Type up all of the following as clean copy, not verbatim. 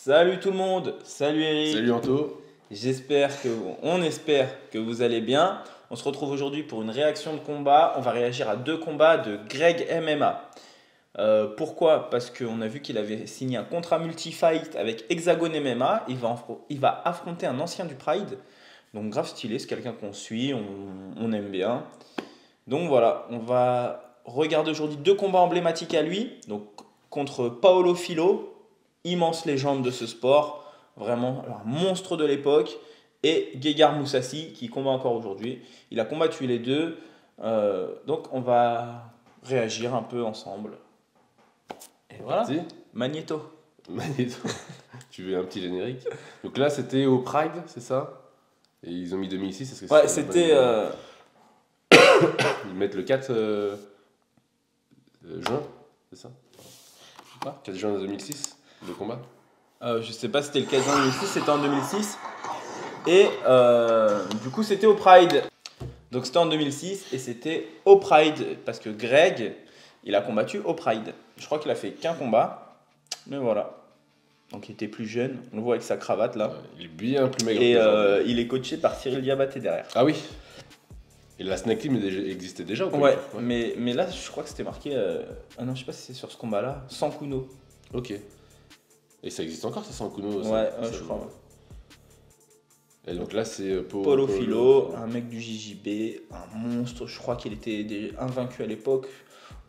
Salut tout le monde, salut Eric. Salut Anto. On espère que vous allez bien. On se retrouve aujourd'hui pour une réaction de combat. On va réagir à 2 combats de Greg MMA. Pourquoi? Parce qu'on a vu qu'il avait signé un contrat multi-fight avec Hexagon MMA. Il va affronter un ancien du Pride. Donc grave stylé, c'est quelqu'un qu'on suit, on aime bien. Donc voilà, on va regarder aujourd'hui 2 combats emblématiques à lui. Donc contre Paolo Filho, immense légende de ce sport, vraiment un monstre de l'époque, et Gegard Mousasi qui combat encore aujourd'hui. Il a combattu les deux, donc on va réagir un peu ensemble. Et voilà, Parti. Magneto. Magneto. Tu veux un petit générique? Donc là c'était au Pride, c'est ça? Et ils ont mis 2006, est-ce que Ouais, c'était... Ils mettent le 4 juin, c'est ça? Je sais pas, 4 juin 2006, le combat? je sais pas si c'était le 15 en 2006, c'était en 2006. Et du coup c'était au Pride. Donc c'était en 2006 et c'était au Pride parce que Greg, il a combattu au Pride. Je crois qu'il a fait qu'un combat, mais voilà. Donc il était plus jeune, on le voit avec sa cravate là. Il est bien plus maigre Et qu'aujourd'hui. il est coaché par Cyril Diabaté derrière. Ah oui. Et la Snake Team existait déjà ou pas? Ouais, mais là je crois que c'était marqué... Ah non, je sais pas si c'est sur ce combat là, sans Kuno. Ok. Et ça existe encore ça, sans Kuno? Ouais, je crois. Ouais. Et donc là c'est Paolo Filho, un mec du JJB, un monstre, je crois qu'il était invaincu à l'époque.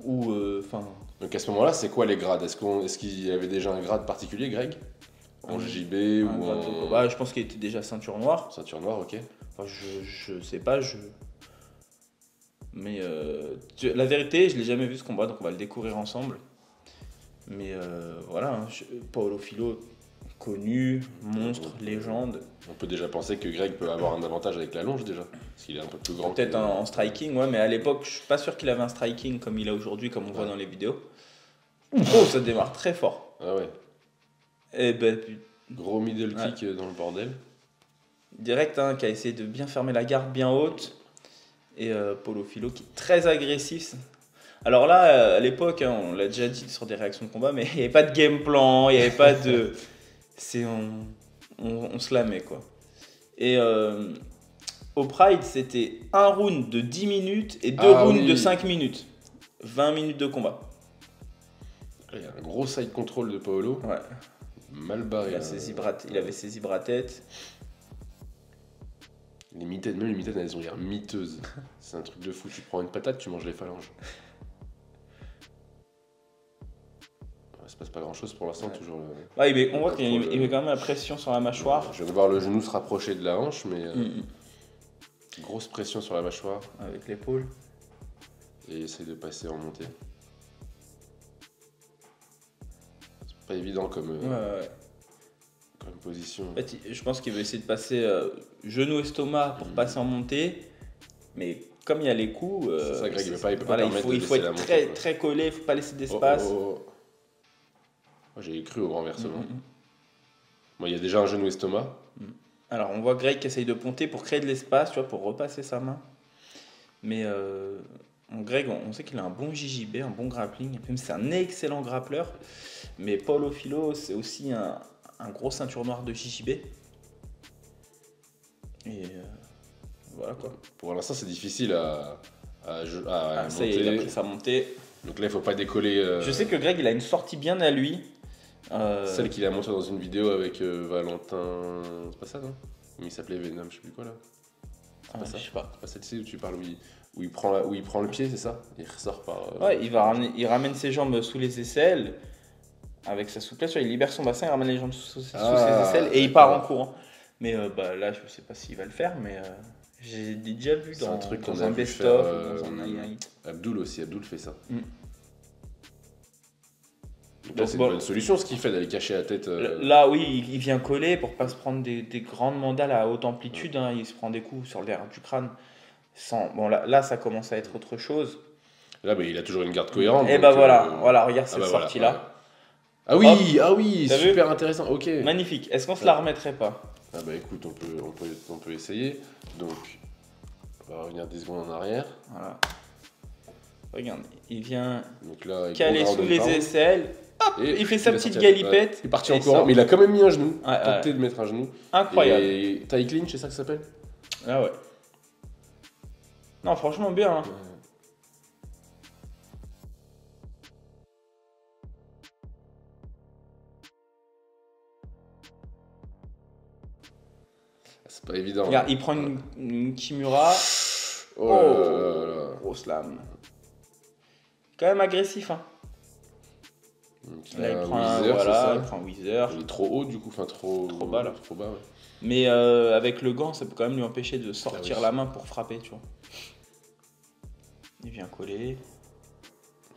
Ou Donc à ce moment-là, c'est quoi les grades? Est-ce qu'il avait déjà un grade particulier, Greg? En JJB ou en bah, je pense qu'il était déjà ceinture noire. ceinture noire, ok. Enfin, je sais pas, mais la vérité, je l'ai jamais vu ce combat, donc on va le découvrir ensemble. Mais voilà, hein, Paolo Filho, connu, monstre, légende. On peut déjà penser que Greg peut avoir un avantage avec la longe déjà, parce qu'il est un peu plus grand. Peut-être en striking, ouais, mais à l'époque, je suis pas sûr qu'il avait un striking comme il a aujourd'hui, comme on voit dans les vidéos. Oh, ça démarre très fort. Ah ouais. Et ben, Gros middle kick dans le bordel. direct, hein, qui a essayé de bien fermer la garde bien haute. Et Paolo Filho qui est très agressif. Alors là, à l'époque, hein, on l'a déjà dit sur des réactions de combat, mais il n'y avait pas de game plan, il n'y avait pas de... on se la met, quoi. Et au Pride, c'était un round de 10 minutes et 2 rounds de 5 minutes. 20 minutes de combat. Il y a un gros side control de Paolo. Ouais. Mal barré. Il avait saisi bras-tête. Les mitaines, même les mitaines, elles ont l'air miteuses. C'est un truc de fou. Tu prends une patate, tu manges les phalanges. Il se passe pas grand chose pour l'instant, toujours. Ouais, on voit qu'il met quand même la pression sur la mâchoire. Je viens de voir le genou se rapprocher de la hanche, mais grosse pression sur la mâchoire. Avec l'épaule. Et essaye de passer en montée. C'est pas évident comme position. En fait, je pense qu'il veut essayer de passer genou-estomac pour passer en montée. Mais comme il y a les coups, c'est ça, Greg, il peut pas permettre de il faut laisser la être montée, très collé, il ne faut pas laisser d'espace. Moi, j'ai cru au renversement. Bon, il y a déjà un genou-estomac. Alors, on voit Greg qui essaye de ponter pour créer de l'espace, tu vois, pour repasser sa main. Mais Greg, on sait qu'il a un bon JJB, un bon grappling. Même c'est un excellent grappleur. Mais Paolo Filho, c'est aussi un gros ceinture noire de JJB. Et voilà quoi. Pour l'instant, c'est difficile à Ça monter. y est, il a pris sa montée. Donc là, il faut pas décoller. Je sais que Greg, il a une sortie bien à lui. Celle qu'il a montrée dans une vidéo avec Valentin. C'est pas ça, non? Il s'appelait Venom, je sais plus quoi là. C'est pas ça. Je sais pas. C'est pas celle-ci où tu parles où il prend le pied, c'est ça? Il ressort par. Ouais, il ramène ses jambes sous les aisselles. Avec sa souplesse, il libère son bassin, il ramène les jambes sous ses aisselles et il part en courant. Mais là, je sais pas s'il va le faire, mais j'ai déjà vu dans un best-of ou dans un highlight. Abdul aussi, Abdul fait ça. Donc Donc, c'est une bonne solution ce qu'il fait d'aller cacher la tête. Là, oui, il vient coller pour pas se prendre des grandes mandales à haute amplitude. Hein, il se prend des coups sur l'air du crâne. Bon, là, ça commence à être autre chose. Là, il a toujours une garde cohérente. Et donc, voilà, regarde cette sortie-là. Voilà. Ah oui, T'as super vu? intéressant. Ok. Magnifique. Est-ce qu'on se la remettrait pas? Ah bah écoute, on peut essayer. Donc, on va revenir 10 secondes en arrière. Voilà. Regarde, il vient Donc là, caler sous les aisselles. Et il fait sa a petite sorti la tête. galipette. Il est parti et en il courant, sort. mais il a quand même mis un genou. Ouais, Tenté de mettre un genou. Incroyable. Et Ty Clinch, c'est ça que ça s'appelle? Ah ouais. Non, franchement, bien. Hein. C'est pas évident. Regarde, il prend une Kimura. Oh là là là. Gros slam. Quand même agressif. Hein. Donc, Là, il prend Weezer, c'est voilà, ça. il prend Weezer. Il est trop haut du coup, enfin trop bas, là. Trop bas, ouais. Mais avec le gant, ça peut quand même lui empêcher de sortir oui. la main pour frapper, tu vois. Il vient coller.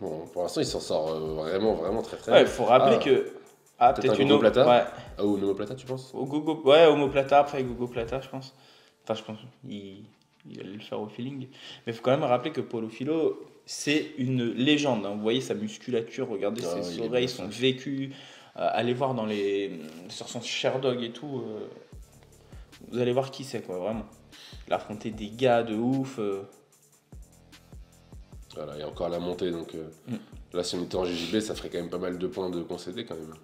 Bon, pour l'instant, il s'en sort vraiment très très Ouais, il bien. faut rappeler que. Ah, peut-être un une Gogoplata. Ouais. Ah, ou Nomoplata, tu penses? Ouais, Omoplata, après Gogoplata, je pense. Enfin, je pense il allait le faire au feeling. Mais il faut quand même rappeler que Paulo Filho, c'est une légende. Hein. Vous voyez sa musculature, regardez ses oreilles sont vécues. Allez voir sur son Sherdog et tout. Vous allez voir qui c'est, quoi, vraiment. Il a affronté des gars de ouf. Voilà, il y a encore la montée, donc là, si on était en JJB, ça ferait quand même pas mal de points de concéder quand même.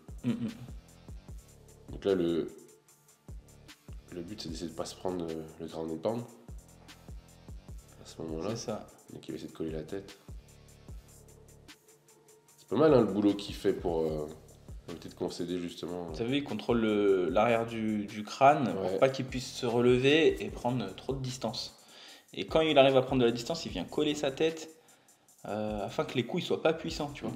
Donc là, le but, c'est d'essayer de pas se prendre le ground and pound à ce moment-là. C'est ça. Donc il va essayer de coller la tête. C'est pas mal hein, le boulot qu'il fait pour éviter de concéder justement. Vous savez, il contrôle l'arrière du crâne pour pas qu'il puisse se relever et prendre trop de distance. Et quand il arrive à prendre de la distance, il vient coller sa tête afin que les coups ne soient pas puissants, tu vois.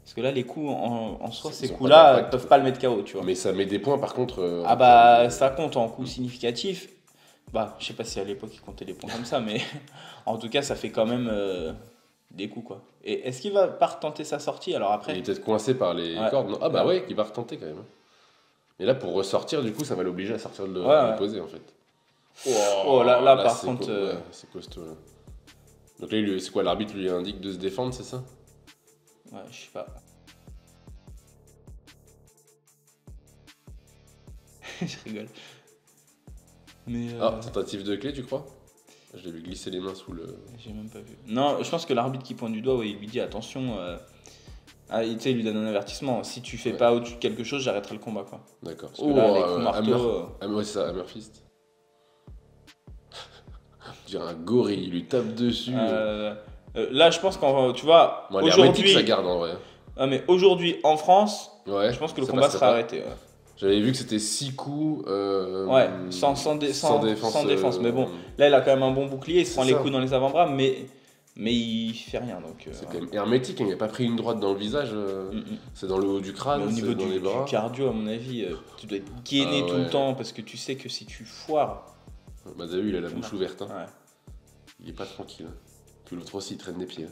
Parce que là, les coups en soi, ces coups-là ne peuvent pas le mettre KO, tu vois. Mais ça met des points par contre. Ça compte en coups significatifs. Bah, je sais pas si à l'époque il comptait les points comme ça, mais en tout cas, ça fait quand même des coups, quoi. Et est-ce qu'il va pas retenter sa sortie alors après? Il est peut-être coincé par les cordes. Non, ah bah ouais, il va retenter quand même. Et là, pour ressortir, du coup, ça va l'obliger à sortir de l'opposé en fait. Là par contre. C'est costaud là. Donc là, c'est quoi, l'arbitre lui indique de se défendre, c'est ça? Ouais, je sais pas. Je rigole. Mais tentative de clé, tu crois? Je l'ai vu glisser les mains sous le... J'ai même pas vu. Non, je pense que l'arbitre qui pointe du doigt, il lui dit attention. Tu sais, il lui donne un avertissement. Si tu fais pas au-dessus de quelque chose, j'arrêterai le combat, quoi. D'accord. Parce que là, les coups marteaux... ouais, c'est ça, Hammerfist. Je dirais un gorille, il lui tape dessus. Là, je pense qu'en tu vois, aujourd'hui, ça garde en vrai. Ah, mais aujourd'hui, en France, je pense que le combat sera arrêté. Ouais. J'avais vu que c'était 6 coups. Sans défense. Mais bon, là, il a quand même un bon bouclier. Il se prend les coups dans les avant-bras, mais il fait rien. Donc, c'est quand même hermétique. Il n'a pas pris une droite dans le visage. C'est dans le haut du crâne. Mais au niveau dans les bras. du cardio, à mon avis, tu dois être gainé tout le temps parce que tu sais que si tu foires. Bah, t'as vu, il a la bouche ouverte. Hein. Ouais. Il est pas tranquille. Puis l'autre aussi, il traîne des pieds.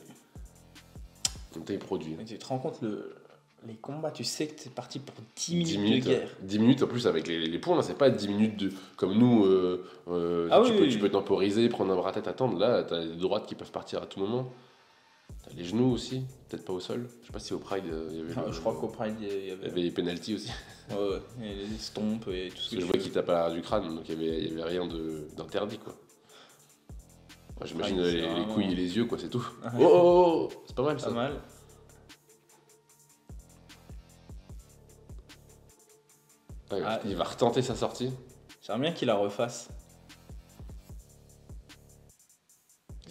Donc il produit. Mais tu te rends compte, les combats, tu sais que t'es parti pour 10 minutes de guerre. 10 minutes en plus avec les points, là, c'est pas 10 minutes comme nous, tu peux temporiser, prendre un bras tête, attendre. Là, t'as les droites qui peuvent partir à tout moment. T'as les genoux aussi, peut-être pas au sol. Je sais pas si au Pride il y avait. Je crois qu'au Pride il y avait les pénaltys aussi. Ouais, et les stompes et tout ce que je vois qu'il tape à l'arrière du crâne, donc il y avait rien d'interdit quoi. Moi, j'imagine les couilles et les yeux, quoi, c'est tout. Oh, c'est pas mal ça. Pas mal. Il va retenter sa sortie. J'aimerais bien qu'il la refasse.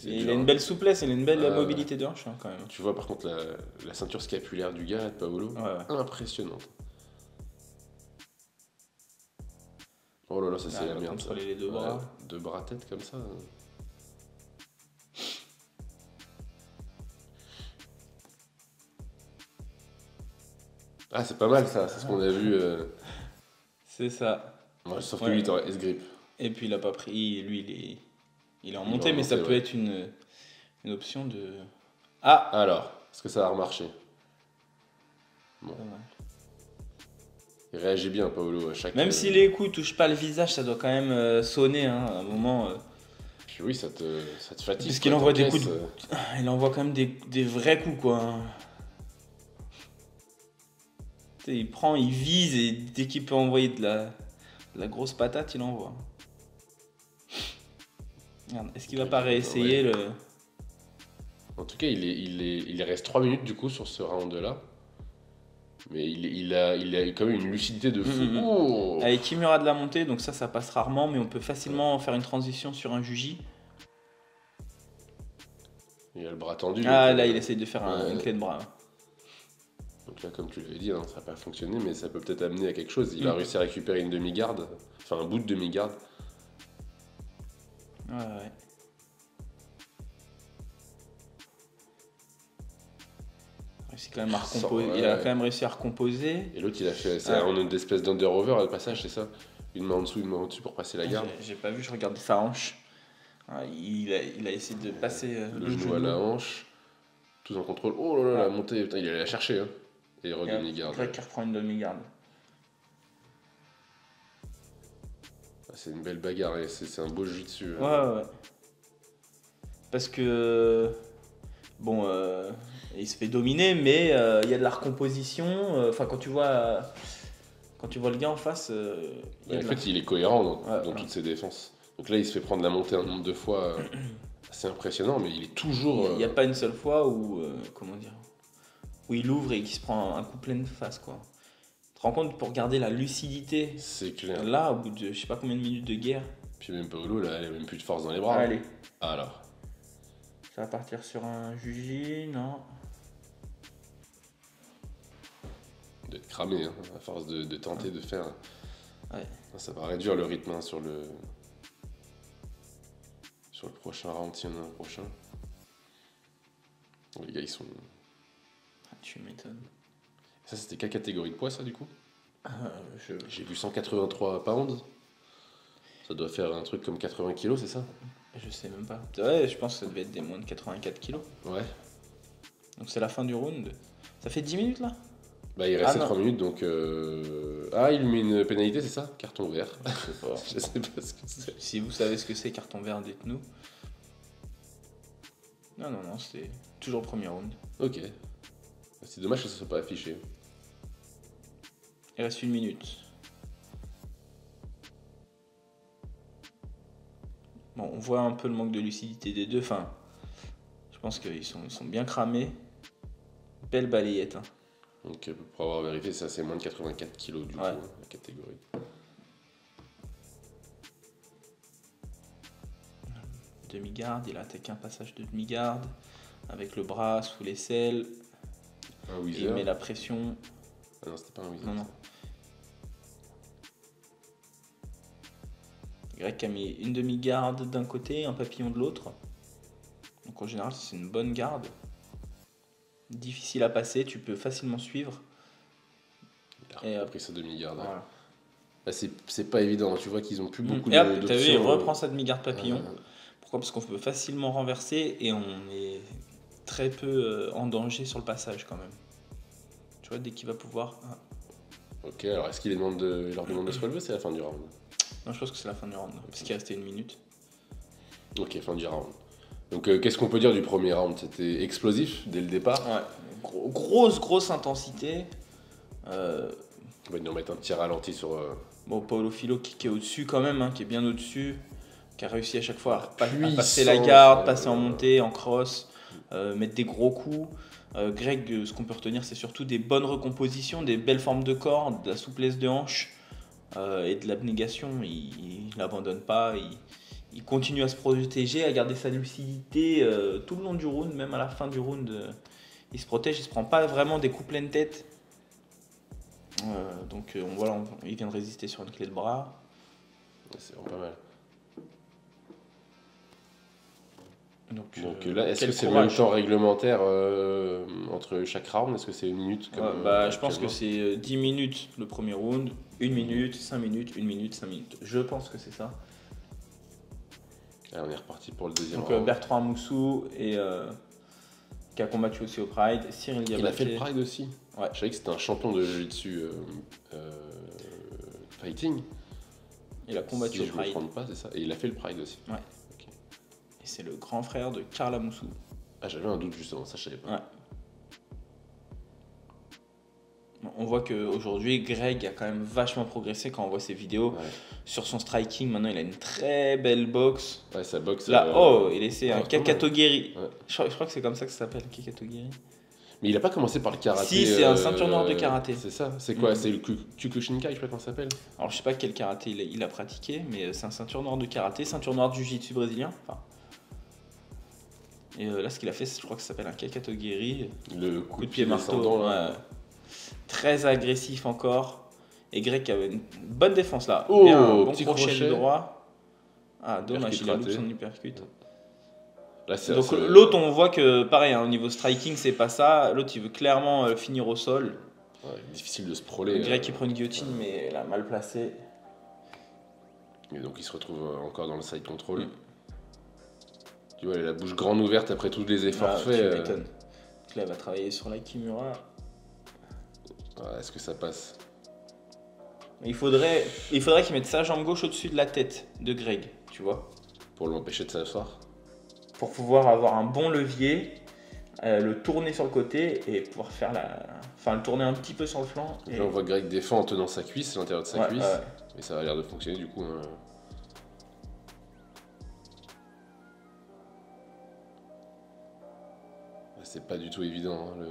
Il a une belle souplesse, il a une belle mobilité de hanche quand même. Tu vois par contre la ceinture scapulaire du gars, de Paolo, impressionnante. Oh là là, ça c'est la merde. Contrôler les deux bras. Deux bras tête comme ça. Ah, c'est pas mal ça, c'est ce qu'on a vu. C'est ça. Ouais, sauf que lui, il aurait S-grip. Et puis il a pas pris, lui il est en montée, mais ça peut être une option de. Ah! Alors, est-ce que ça va remarcher? Bon. Il réagit bien, Paolo, à chaque. Même si les coups touchent pas le visage, ça doit quand même sonner hein, à un moment. Puis oui, ça te fatigue. Parce qu'il envoie des coups il envoie quand même des vrais coups, quoi. Il prend, il vise et dès qu'il peut envoyer de la grosse patate, il envoie. Regarde, est-ce qu'il va pas réessayer le... En tout cas, il reste 3 minutes du coup sur ce round là. Mais il a quand même une lucidité de fou. Oh Avec Kimura de la montée, donc ça passe rarement, mais on peut facilement faire une transition sur un Juji. Il a le bras tendu. Ah, donc, là, il essaye de faire ouais. une clé de bras. Donc là, comme tu l'avais dit, hein, ça n'a pas fonctionné, mais ça peut peut-être amener à quelque chose. Il a Mm. réussi à récupérer une demi-garde, enfin un bout de demi-garde. Ouais. Quand même à recomposer. Il a quand même réussi à recomposer. Et l'autre, il a fait une espèce d'under-over le passage, c'est ça? Une main en dessous, une main au-dessus pour passer la garde. J'ai pas vu, je regardais sa hanche. Il a essayé de passer le genou à la hanche, tout en contrôle. Oh là là, la montée, putain, il allait la chercher. Hein. Et demi-garde. Greg qui reprend une demi-garde. C'est une belle bagarre et c'est un beau jeu dessus. Ouais. Parce que. Bon, il se fait dominer, mais il y a de la recomposition. Enfin, quand tu vois le gars en face. En fait, il est cohérent dans toutes ses défenses. Donc là, il se fait prendre la montée un nombre de fois assez impressionnant, mais il est toujours. Il n'y a pas une seule fois où. Comment dire, où il ouvre et qu'il se prend un coup plein de face, quoi. Tu te rends compte, pour garder la lucidité. C'est clair. Là, au bout de je sais pas combien de minutes de guerre. Puis même Paolo, là, elle a même plus de force dans les bras. Allez. Alors. Ça va partir sur un Juji, non? D'être cramé, hein, à force de tenter de faire. Ouais. Ça va réduire le rythme hein, sur le prochain round, s'il y en a un prochain. Les gars, ils sont. Tu m'étonnes. Ça, c'était quelle catégorie de poids, ça, du coup? J'ai vu 183 pounds. Ça doit faire un truc comme 80 kilos, c'est ça? Je sais même pas. Ouais, je pense que ça devait être des moins de 84 kilos. Ouais. Donc c'est la fin du round. Ça fait 10 minutes là? Bah, il restait 3 minutes, donc. Ah, il lui met une pénalité, c'est ça? Carton vert. Je sais pas. Je sais pas ce que c'est. Si vous savez ce que c'est, carton vert, dites-nous. Non, c'était toujours le premier round. Ok. C'est dommage que ça soit pas affiché. Il reste 1 minute. Bon, on voit un peu le manque de lucidité des deux. Enfin, je pense qu'ils sont bien cramés. Belle balayette. Hein. Donc, pour avoir vérifié, ça c'est moins de 84 kilos du coup, la catégorie. Demi-garde, il a attaqué un passage de demi-garde avec le bras sous l'aisselle. Un Wheezer. Il met la pression. Ah non, c'était pas un Wheezer. Non. Greg qui a mis une demi-garde d'un côté, un papillon de l'autre. Donc en général, c'est une bonne garde. Difficile à passer, tu peux facilement suivre. Il a pris sa demi-garde. Voilà. Là, c'est pas évident, tu vois qu'ils ont plus beaucoup d'options. d'options. T'as vu, il reprend sa demi-garde papillon. Pourquoi? Parce qu'on peut facilement renverser et on est très peu en danger sur le passage quand même. Tu vois, dès qu'il va pouvoir... Ok, alors est-ce qu'il leur demande de se relever? C'est la fin du round? Non, je pense que c'est la fin du round, parce qu'il restait 1 minute. Ok, fin du round. Donc qu'est-ce qu'on peut dire du premier round? C'était explosif dès le départ? Ouais, grosse intensité. On va nous remettre un petit ralenti sur... Bon, Paulo Filo qui est au-dessus quand même, hein, qui est bien au-dessus, qui a réussi à chaque fois à passer la garde, passer en montée, en cross, mettre des gros coups. Greg, ce qu'on peut retenir, c'est surtout des bonnes recompositions, des belles formes de corps, de la souplesse de hanche et de l'abnégation. Il n'abandonne pas, il continue à se protéger, à garder sa lucidité tout le long du round, même à la fin du round. Il se protège, il ne se prend pas vraiment des coups pleine tête. Donc voilà, il vient de résister sur une clé de bras. C'est vraiment pas mal. Donc là, est-ce que c'est le même temps réglementaire entre chaque round? Est-ce que c'est 1 minute comme, je pense que c'est 10 minutes le premier round, 1 minute, 5 minutes, 1 minute, 5 minutes. Je pense que c'est ça. Allez, on est reparti pour le deuxième round. Donc Bertrand Amoussou et qui a combattu aussi au Pride, Cyril Diabaté. Il a fait le Pride aussi? Ouais. Je savais que c'était un champion de jiu-jitsu fighting. Il a combattu au je Pride. Je ne me trompe pas, c'est ça. Et il a fait le Pride aussi. Ouais. Okay. Et c'est le grand frère de Karl Amoussou. Ah, j'avais un doute justement, ça je savais pas. Ouais. On voit qu'aujourd'hui, Greg a quand même vachement progressé quand on voit ses vidéos. Ouais. Sur son striking, maintenant il a une très belle boxe. Ouais, sa boxe. Là, il essaie un Kakatogiri. Ouais. Je crois que c'est comme ça que ça s'appelle, Kakatogiri. Mais il a pas commencé par le karaté. Si, c'est un ceinture noire de karaté. C'est ça. C'est quoi? C'est le Kyokushinkai, je sais pas comment ça s'appelle. Alors je sais pas quel karaté il a pratiqué, mais c'est un ceinture noire de karaté, ceinture noire de jiu-jitsu brésilien. Enfin. Et là, ce qu'il a fait, je crois que ça s'appelle un kakatogiri. Le Coup de pied marteau. Ouais. Très agressif encore. Et Greg qui avait une bonne défense là. Oh, bien, un bon petit crochet droit. Ah, dommage, Uppercut il a loupé raté. son uppercut. Là, Donc l'autre, on voit que pareil, hein, au niveau striking, c'est pas ça. L'autre, il veut clairement finir au sol. Ouais, difficile de se proler. Greg qui prend une guillotine, mais elle a mal placé. Et donc il se retrouve encore dans le side control. Tu vois, il a la bouche grande ouverte après tous les efforts faits. Tu m'étonnes. Là, il va travailler sur la Kimura. Ouais, est-ce que ça passe? Il faudrait qu'il mette sa jambe gauche au-dessus de la tête de Greg, tu vois. Pour l'empêcher de s'asseoir. Pour pouvoir avoir un bon levier, le tourner sur le côté et pouvoir faire le tourner un petit peu sur le flanc. Et... Là, on voit Greg défend en tenant sa cuisse, l'intérieur de sa cuisse. Ouais. Et ça a l'air de fonctionner du coup. Hein. C'est pas du tout évident. Hein,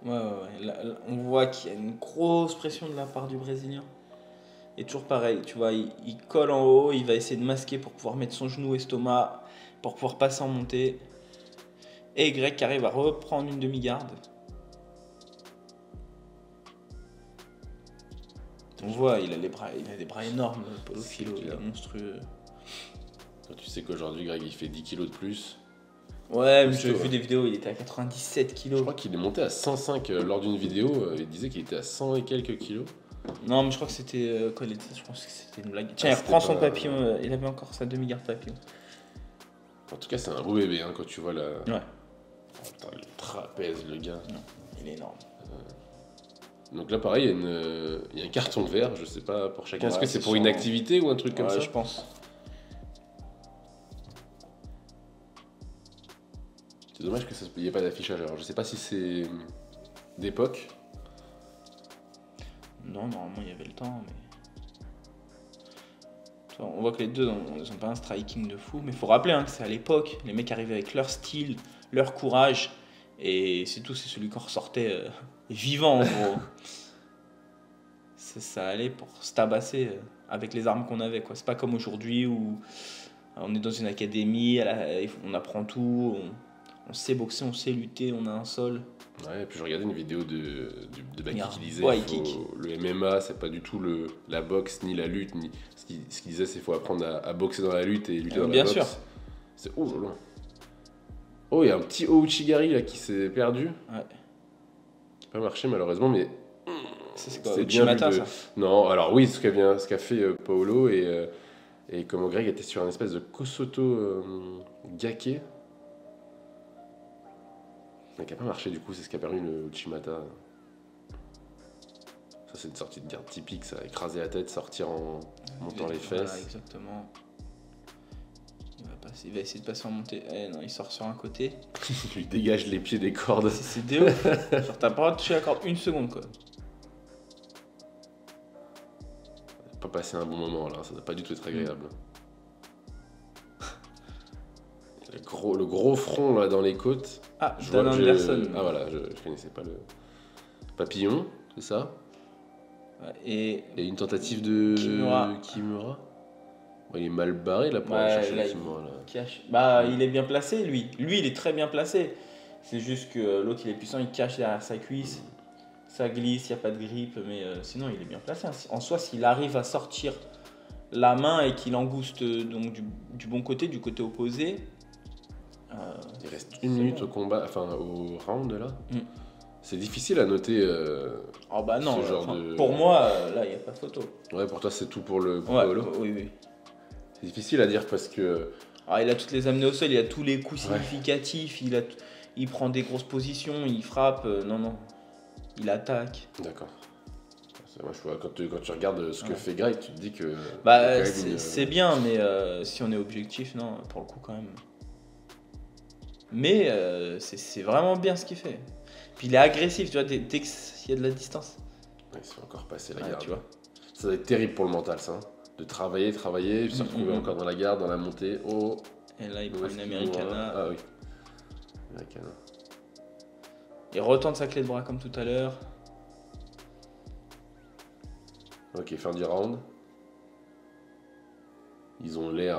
Ouais. Là, on voit qu'il y a une grosse pression de la part du Brésilien. Et toujours pareil, tu vois, il colle en haut, il va essayer de masquer pour pouvoir mettre son genou estomac, pour pouvoir passer en montée. Et Greg qui arrive à reprendre une demi-garde. On voit, il a des bras énormes, Paulo Filho, il est monstrueux. Quand tu sais qu'aujourd'hui, Greg, il fait 10 kilos de plus. Ouais, mais j'ai vu des vidéos, il était à 97 kilos. Je crois qu'il est monté à 105 lors d'une vidéo. Il disait qu'il était à 100 et quelques kilos. Non, mais je crois que c'était quand il était, je pense que c'était une blague. Tiens, il reprend son papillon, il avait encore sa demi-garde papillon. En tout cas, c'est un beau bébé hein, quand tu vois la. Ouais. Oh, putain, le trapèze, le gars. Non, il est énorme. Donc là, pareil, il y a un carton vert, je sais pas pour chacun. Est-ce que c'est pour sûrement. inactivité ou un truc comme ça? Je pense. C'est dommage qu'il n'y ait pas d'affichage. Alors, je sais pas si c'est d'époque. Non, normalement il y avait le temps, mais. Tu vois, on voit que les deux ils ont pas un striking de fou, mais il faut rappeler hein, que c'est à l'époque, les mecs arrivaient avec leur style, leur courage, et c'est tout, c'est celui qu'on ressortait vivant en gros. Ça allait pour se tabasser avec les armes qu'on avait, quoi. C'est pas comme aujourd'hui où on est dans une académie, on apprend tout, on sait boxer, on sait lutter, on a un sol. Ouais, et puis je regardais une vidéo de Baki qui disait le MMA, c'est pas du tout la boxe, ni la lutte, ni ce qu'il disait, c'est qu'il faut apprendre à boxer dans la lutte et lutter dans la boxe. Bien sûr. C'est oh, il y a un petit Ouchigari là qui s'est perdu. Ouais. Qui n'a pas marché malheureusement, mais c'est quoi, Uchimata, ça? Non, alors oui, ce qu'a fait Paolo et comment Greg était sur un espèce de Kosoto Gake. Mais qui n'a pas marché du coup, c'est ce qui a permis le Uchimata. Ça c'est une sortie de garde typique, ça, écraser la tête, sortir en montant les fesses. Voilà, exactement. Il va essayer de passer en montée. Eh non, il sort sur un côté. Il lui dégage les pieds des cordes. C'est des ouf. Genre t'as pas le droit de toucher la corde une seconde quoi. Pas passé un bon moment là, ça doit pas du tout être agréable. Le gros front là dans les côtes. Ah, Dan Anderson. Ah voilà, je connaissais pas le papillon, c'est ça. Et une tentative de Kimura. Bon, il est mal barré là pour aller chercher le Kimura là. Il est bien placé lui. Lui il est très bien placé. C'est juste que l'autre il est puissant, il cache derrière sa cuisse. Ça glisse, il n'y a pas de grippe, mais sinon il est bien placé. En soi, s'il arrive à sortir la main et qu'il engouste donc du bon côté, du côté opposé. Il reste une minute au combat, enfin au round là. C'est difficile à noter. Oh bah non, ce genre de... pour moi, là il n'y a pas de photo. Ouais, pour toi c'est tout pour le Paolo. Oui. C'est difficile à dire parce que. Il a toutes les amenées au sol, il a tous les coups significatifs, il prend des grosses positions, il frappe. Non. Il attaque. D'accord. Moi, je vois, quand tu regardes ce que fait Greg, tu te dis que. C'est bien, mais si on est objectif, non, pour le coup, quand même. Mais c'est vraiment bien ce qu'il fait. Puis il est agressif, tu vois, dès qu'il y a de la distance. Ouais, il se fait encore passer la garde. Tu vois. Ça va être terrible pour le mental, ça. De travailler, se retrouver encore dans la garde, dans la montée. Oh. Et là, il prend une Americana. Ah oui. Americana. Il retente sa clé de bras comme tout à l'heure. Ok, fin du round. Ils ont l'air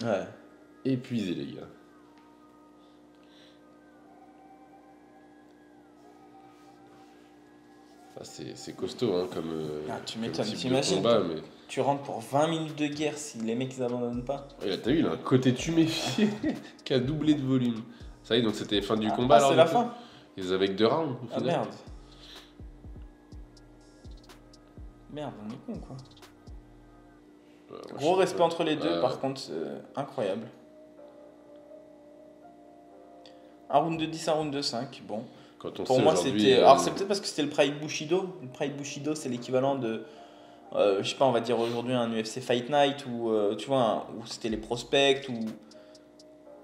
Ouais. épuisés, les gars. Ah, c'est costaud, hein, comme, Tu comme m'étonnes, type de t'imagines. combat, mais... Tu rentres pour 20 minutes de guerre si les mecs ils abandonnent pas. Ouais, t'as vu, il a un côté tuméfié qui a doublé de volume. Ça y est, donc c'était fin du combat. C'est la fin. Ils avaient que 2 rounds au final. Merde. Merde, on est con quoi. Gros respect entre les deux, par contre, incroyable. Un round de 10, un round de 5, bon. Pour moi, c'était. Alors, c'est peut-être parce que c'était le Pride Bushido. Le Pride Bushido, c'est l'équivalent de. Je sais pas, on va dire aujourd'hui un UFC Fight Night ou tu vois, où c'était les prospects ou.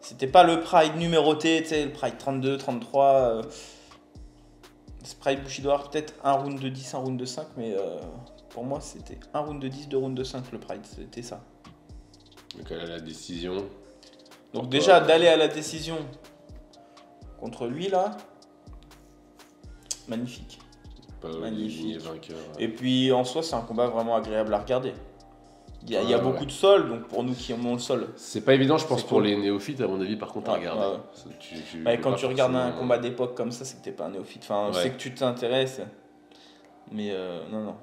C'était pas le Pride numéroté, tu sais, le Pride 32, 33. Ce Pride Bushido, peut-être un round de 10, un round de 5, mais pour moi, c'était un round de 10, deux rounds de 5 le Pride, c'était ça. Donc, elle a la décision. Donc, déjà, d'aller à la décision contre lui là. Magnifique. Magnifique. Vainqueur. Et puis en soi, c'est un combat vraiment agréable à regarder. Il y a beaucoup de sol, donc pour nous qui aimons le sol. C'est pas évident, je pense, pour les néophytes, à mon avis, par contre, à regarder. Quand tu regardes un combat d'époque comme ça, c'est que t'es pas un néophyte. Enfin, c'est que tu t'intéresses. Mais non.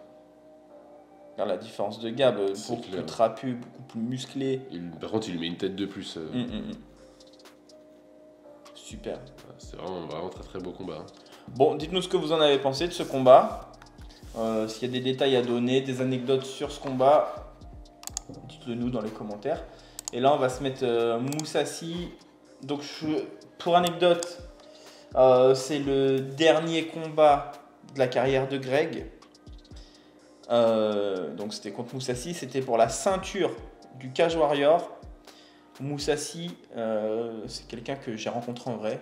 Regarde la différence de Gab, beaucoup plus trapu, beaucoup plus musclé. Par contre, il lui met une tête de plus. Super. C'est vraiment très très beau combat. Hein. Bon, dites-nous ce que vous en avez pensé de ce combat. S'il y a des détails à donner, des anecdotes sur ce combat, dites-le nous dans les commentaires. Et là, on va se mettre Mousasi. Donc, pour anecdote, c'est le dernier combat de la carrière de Greg. Donc, c'était contre Mousasi. C'était pour la ceinture du Cage Warrior. Mousasi, c'est quelqu'un que j'ai rencontré en vrai.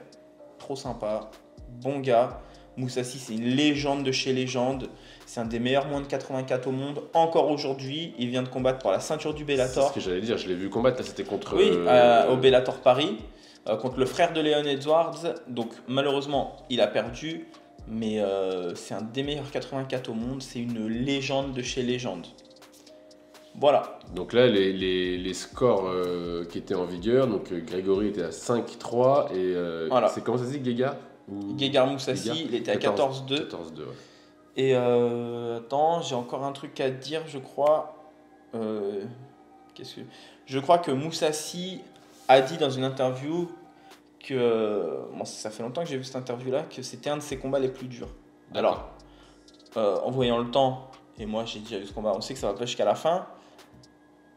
Trop sympa. Bon gars. Mousasi, c'est une légende de chez légende. C'est un des meilleurs moins de 84 au monde. Encore aujourd'hui, il vient de combattre pour la ceinture du Bellator. C'est ce que j'allais dire, je l'ai vu combattre. Là, c'était contre. Oui, au Bellator Paris, contre le frère de Leon Edwards. Donc, malheureusement, il a perdu. Mais c'est un des meilleurs 84 au monde. C'est une légende de chez légende. Voilà. Donc là, les scores qui étaient en vigueur. Donc, Grégory était à 5-3. Et voilà. C'est comment ça se dit, Guéga Guégar Mousasi, il était à 14-2. 14-2, ouais. Et attends, j'ai encore un truc à dire, je crois. Je crois que Mousasi a dit dans une interview que. Bon, ça fait longtemps que j'ai vu cette interview-là, que c'était un de ses combats les plus durs. Alors, en voyant le temps, et moi j'ai déjà vu ce combat, on sait que ça va pas jusqu'à la fin.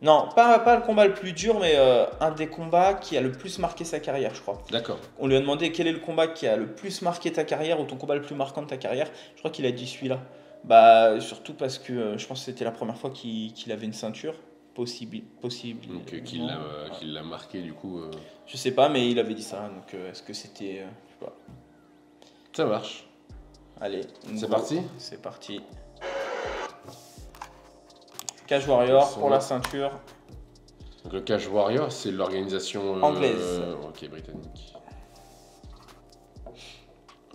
Non, pas le combat le plus dur, mais un des combats qui a le plus marqué sa carrière, je crois. D'accord. On lui a demandé quel est le combat qui a le plus marqué ta carrière ou ton combat le plus marquant de ta carrière. Je crois qu'il a dit celui-là. Bah, surtout parce que je pense que c'était la première fois qu'il avait une ceinture. Possible. Donc qu'il l'a marqué du coup. Je sais pas, mais il avait dit ça. Donc est-ce que c'était. Je sais pas. Ça marche. Allez. C'est parti. C'est parti. Cage Warrior pour la ceinture. Donc le Cage Warrior, c'est l'organisation anglaise. Ok, britannique.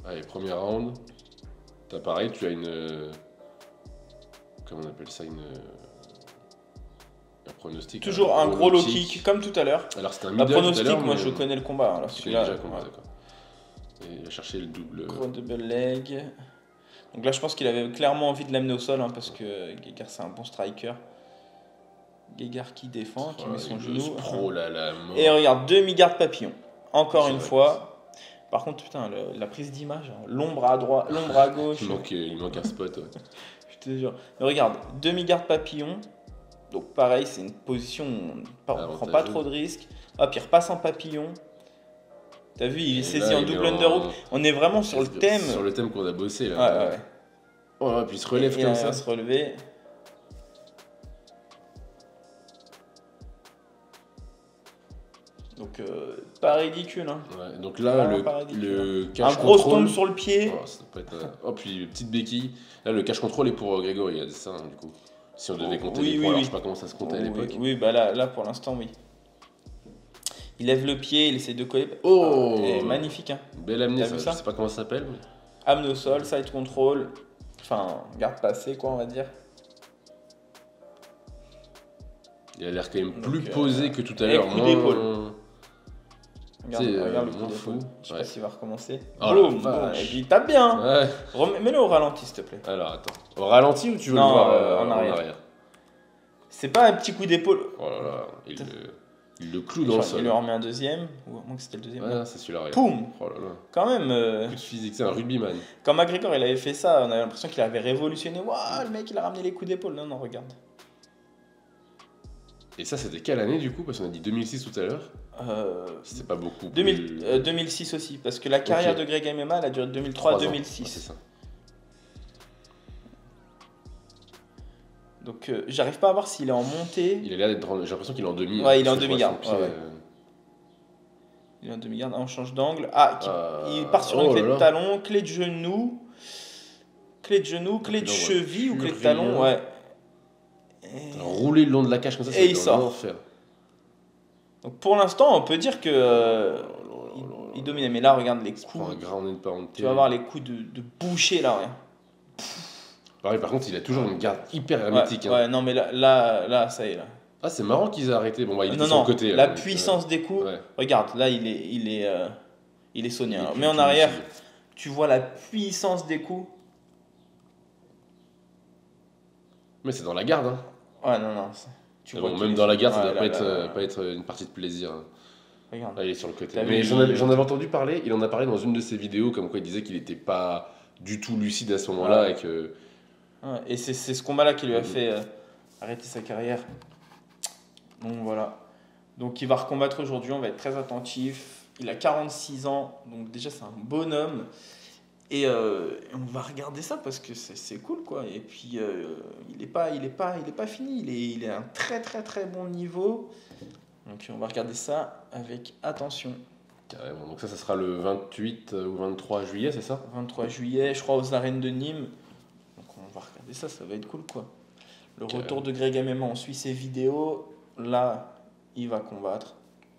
Allez, premier round. T'as pareil, tu as une. Comment on appelle ça, un pronostic. Toujours un gros low kick, comme tout à l'heure. Alors c'était un middle. Le pronostic, moi je connais le combat. Alors celui-là. Déjà combat, d'accord. Et il va chercher le double. Gros double leg. Donc là, je pense qu'il avait clairement envie de l'amener au sol, hein, parce que Guégar, c'est un bon striker. Guégar qui défend, qui met son genou. Et regarde, demi-garde papillon. Encore une fois. Par contre, putain, la prise d'image, hein, l'ombre à droite, l'ombre à gauche. il manque un spot, ouais. Je te jure. Mais regarde, demi-garde papillon. Donc pareil, c'est une position où on ne prend pas trop de risques. Hop, il repasse en papillon. T'as vu, il est saisi en double underhook. On est vraiment sur le thème. Sur le thème qu'on a bossé là. Ouais. Oh, puis il se relève comme ça. Se relever. Donc pas ridicule. Hein. Ouais, donc là, le cash control. Un gros stomp sur le pied. Oh, ça peut être, puis petite béquille. Là, le cash control est pour Grégory, c'est ça, du coup. Si on devait compter les points, alors je sais pas comment ça se comptait à l'époque. Oui, bah là pour l'instant, oui. Il lève le pied, il essaie de coller. Oh, magnifique, hein. Belle amenée, T'as ça. vu Je ça sais pas comment ça s'appelle. Mais... Amené au sol, side control. Enfin, garde passé, quoi, on va dire. Il a l'air quand même plus Donc, posé que tout à et l'heure. coup d'épaule. C'est, Regarde le coup moins d'épaule. fou. Je sais pas s'il va recommencer. Oh Boum, la boum. vache. Et puis il tape bien. Ouais. Mets-le au ralenti, s'il te plaît. Alors attends. Au ralenti ou tu veux Non, le voir en arrière. C'est pas un petit coup d'épaule. Oh là là, il le cloue dans le sol. Il lui en remet un deuxième. Ou à moins que c'était le deuxième. Ouais, c'est celui-là. Regarde. Poum. Oh là là. Quand même. Coup de physique, c'est un rugbyman. Quand McGregor il avait fait ça, on avait l'impression qu'il avait révolutionné. Waouh, le mec il a ramené les coups d'épaule. Non, non, regarde. Et ça, c'était quelle année du coup? Parce qu'on a dit 2006 tout à l'heure. C'était pas beaucoup. 2006 aussi, parce que la carrière de Greg MMA elle a duré de 2003 à 2006. Ouais, c'est ça. Donc j'arrive pas à voir s'il est en montée. Il a l'air d'être. J'ai l'impression qu'il est en demi. Ouais, il est en Parce que je demi-garde. vois son pied, Ouais. Il est en demi-garde. On change d'angle. Ah, il part sur une clé de talon, clé de genou. Clé de genou, clé de cheville ou clé de talon, ouais. Rouler le long de la cage comme ça, et il sort. Enfer. Donc pour l'instant, on peut dire que il domine. Mais là, regarde les coups. Tu vas voir les coups de boucher là, regarde. Pareil, par contre, il a toujours une garde hyper hermétique. Ouais, non, mais là, ça y est là. Ah, c'est marrant qu'ils aient arrêté. Bon, bah, il était non, sur le côté. La là, puissance des coups. Ouais. Regarde, là, il est sonien. Mais en arrière, tu vois la puissance des coups. Mais c'est dans la garde. Hein. Ouais, non. Tu vois même dans la garde, ça doit pas être une partie de plaisir. Regarde. Là, il est sur le côté. Mais j'en avais entendu parler. Il en a parlé dans une de ses vidéos, comme quoi il disait qu'il n'était pas du tout lucide à ce moment-là. Ouais. Et que... Ouais, et c'est ce combat-là qui lui a fait arrêter sa carrière. Donc voilà. Donc il va recombattre aujourd'hui, on va être très attentif. Il a 46 ans, donc déjà c'est un bonhomme. Et on va regarder ça parce que c'est cool quoi. Et puis il est pas fini, il est à un très très très bon niveau. Donc on va regarder ça avec attention. Carrément. Donc ça sera le 28 ou 23 juillet, c'est ça? 23 juillet, je crois, aux arènes de Nîmes. Donc on va regarder ça, ça va être cool quoi. Le retour de Greg MMA, on suit ses vidéos. Là, il va combattre.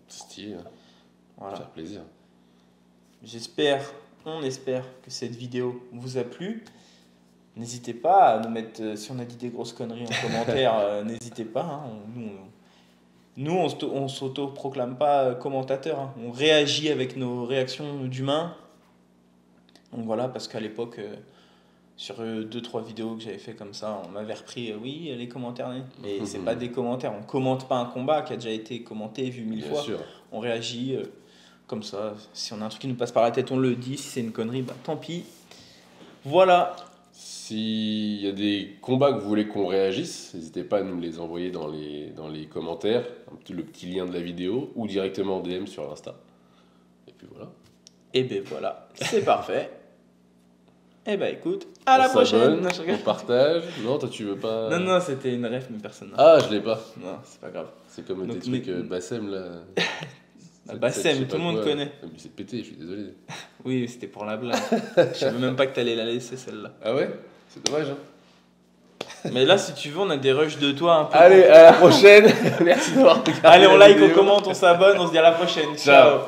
Stylé. Voilà. Ça fait plaisir. On espère que cette vidéo vous a plu. N'hésitez pas à nous mettre, si on a dit des grosses conneries en commentaire, n'hésitez pas. Hein, nous, on s'auto-proclame pas commentateur. Hein. On réagit avec nos réactions d'humains. Donc voilà, parce qu'à l'époque, sur 2-3 vidéos que j'avais fait comme ça, on m'avait repris, oui, les commentaires. Mais c'est pas des commentaires. On commente pas un combat qui a déjà été commenté et vu 1000 fois. Sûr. On réagit comme ça. Si on a un truc qui nous passe par la tête, on le dit. Si c'est une connerie, bah tant pis. Voilà. S'il y a des combats que vous voulez qu'on réagisse, n'hésitez pas à nous les envoyer dans les commentaires, le petit lien de la vidéo, ou directement en DM sur Insta. Et puis voilà. Et ben voilà, c'est parfait. Et ben écoute, à la prochaine. On partage. Non, toi tu veux pas. Non, c'était une ref, mais personne. Ah, je l'ai pas. Non, c'est pas grave. C'est comme Donc, des trucs Bassem là. Bassem, tout le monde connaît. Mais c'est pété, je suis désolé. Oui, c'était pour la blague. Je savais même pas que t'allais la laisser celle-là. Ah ouais? C'est dommage, hein. Mais là, si tu veux, on a des rushs de toi un peu. Allez, à la prochaine. Merci d'avoir regardé. Allez, on like, on commente, on s'abonne, on se dit à la prochaine. Ciao.